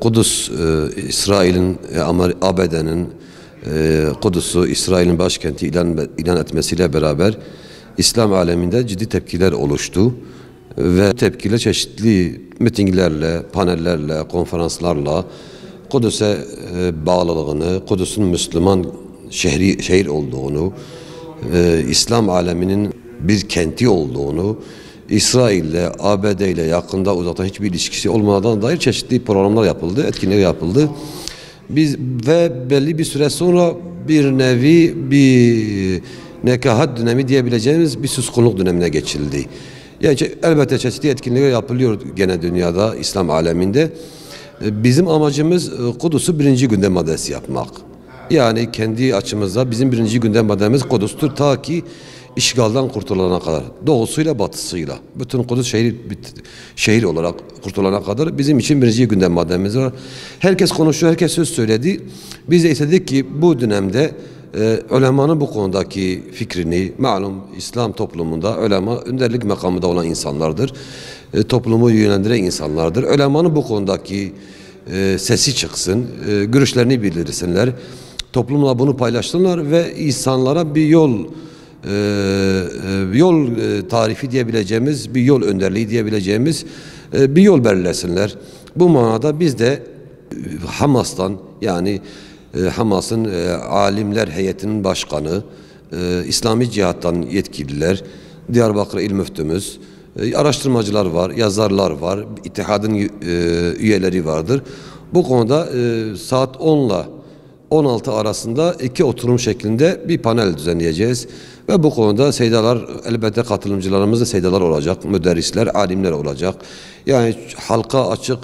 Kudüs, İsrail'in, ABD'nin Kudüs'ü İsrail'in başkenti ilan etmesiyle beraber İslam aleminde ciddi tepkiler oluştu. Ve tepkiler çeşitli mitinglerle, panellerle, konferanslarla Kudüs'e bağlılığını, Kudüs'ün Müslüman şehir olduğunu, İslam aleminin bir kenti olduğunu, İsrail'le, ABD ile yakında uzaktan hiçbir ilişkisi olmadan dair çeşitli programlar yapıldı, etkinlikler yapıldı. Ve belli bir süre sonra bir nevi bir nekahat dönemi diyebileceğimiz bir suskunluk dönemine geçildi. Yani elbette çeşitli etkinlikler yapılıyor gene dünyada, İslam aleminde. Bizim amacımız Kudüs'ü birinci gündem maddesi yapmak. Yani kendi açımızda bizim birinci gündem maddemiz Kudüs'tür ta ki işgalden kurtulana kadar. Doğusuyla batısıyla. Bütün Kudüs şehir olarak kurtulana kadar bizim için birinci gündem maddemiz var. Herkes konuşuyor, herkes söz söyledi. Biz de istedik ki bu dönemde ulemanın bu konudaki fikrini, malum İslam toplumunda ulema önderlik makamında olan insanlardır. Toplumu yönlendiren insanlardır. Ulemanın bu konudaki sesi çıksın, görüşlerini bildirsinler. Toplumla bunu paylaşsınlar ve insanlara bir yol tarifi diyebileceğimiz, bir yol önderliği diyebileceğimiz bir yol belirlesinler. Bu manada biz de Hamas'tan, yani Hamas'ın alimler heyetinin başkanı, İslami cihattan yetkililer, Diyarbakır İl Müftümüz, araştırmacılar var, yazarlar var, İttihadın üyeleri vardır. Bu konuda saat 10 ile 16 arasında 2 oturum şeklinde bir panel düzenleyeceğiz. Ve bu konuda seydalar, elbette katılımcılarımız da seydalar olacak, müderrisler, alimler olacak. Yani halka açık,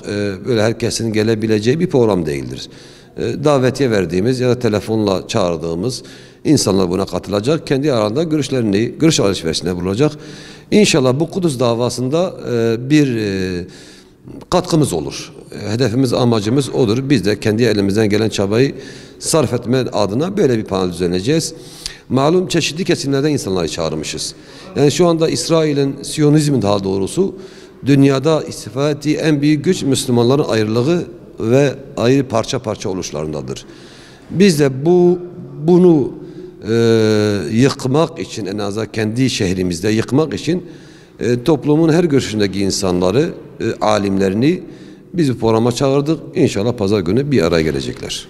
böyle herkesin gelebileceği bir program değildir. Davetiye verdiğimiz ya da telefonla çağırdığımız insanlar buna katılacak. Kendi arasında görüş alışverişine bulunacak. İnşallah bu Kudüs davasında bir katkımız olur. Hedefimiz, amacımız odur. Biz de kendi elimizden gelen çabayı sarf etme adına böyle bir panel düzenleyeceğiz. Malum çeşitli kesimlerden insanları çağırmışız. Yani şu anda İsrail'in, Siyonizmin daha doğrusu dünyada istifade ettiği en büyük güç Müslümanların ayrılığı ve ayrı parça parça oluşlarındadır. Biz de bunu yıkmak için, en azından kendi şehrimizde yıkmak için toplumun her görüşündeki insanları, alimlerini biz bu programa çağırdık. İnşallah pazar günü bir araya gelecekler.